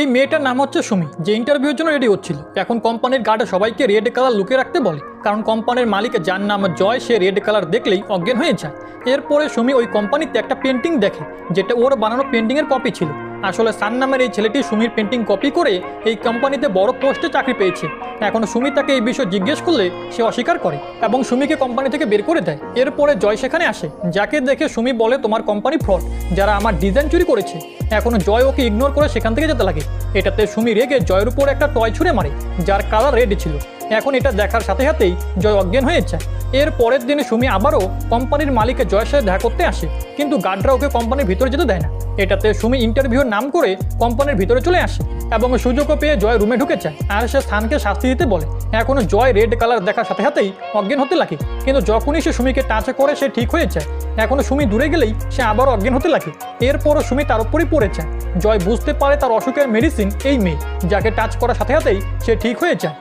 এই মেয়েটার নাম হচ্ছে সুমি, যে ইন্টারভিউর জন্য রেডি হচ্ছিল। এখন কোম্পানির গার্ডে সবাইকে রেড কালার লুকিয়ে রাখতে বলে, কারণ কোম্পানির মালিক যার নাম জয় সে রেড কালার দেখলেই অজ্ঞান হয়ে যায়। এরপরে সুমি ওই কোম্পানিতে একটা পেন্টিং দেখে, যেটা ওর বানানো পেন্টিংয়ের কপি ছিল। আসলে সান নামের এই ছেলেটি সুমির পেন্টিং কপি করে এই কোম্পানিতে বড় পোস্টে চাকরি পেয়েছে। এখন সুমি তাকে এই বিষয়ে জিজ্ঞেস করলে সে অস্বীকার করে এবং সুমিকে কোম্পানি থেকে বের করে দেয়। এরপরে জয় সেখানে আসে, যাকে দেখে সুমি বলে তোমার কোম্পানি ফ্রড, যারা আমার ডিজাইন চুরি করেছে। এখন জয় ওকে ইগনোর করে সেখান থেকে যেতে লাগে। এটাতে সুমি রেগে জয়ের উপর একটা টয় ছুঁড়ে মারে, যার কালার রেড ছিল। এখন এটা দেখার সাথে সাথেই জয় অজ্ঞান হয়ে যায়। এর পরের দিনে সুমি আবারও কোম্পানির মালিকের জয়ের সাথে দেখা করতে আসে, কিন্তু গার্ডরা ওকে কোম্পানির ভিতরে যেতে দেয় না। এটাতে সুমি ইন্টারভিউর নাম করে কোম্পানির ভিতরে চলে আসে এবং সুযোগও পেয়ে জয় রুমে ঢুকে যায় আর সে স্থানকে শাস্তি দিতে বলে। এখন জয় রেড কালার দেখার সাথে সাথেই অজ্ঞান হতে লাগে, কিন্তু যখনই সে সুমিকে টাচ করে সে ঠিক হয়ে যায়। এখন সুমি দূরে গেলেই সে আবার অজ্ঞান হতে লাগে। এরপরও সুমি তার উপরই পড়ে যায়। জয় বুঝতে পারে তার অসুখের মেডিসিন এই মেয়ে, যাকে টাচ করার সাথে সাথেই সে ঠিক হয়ে যায়।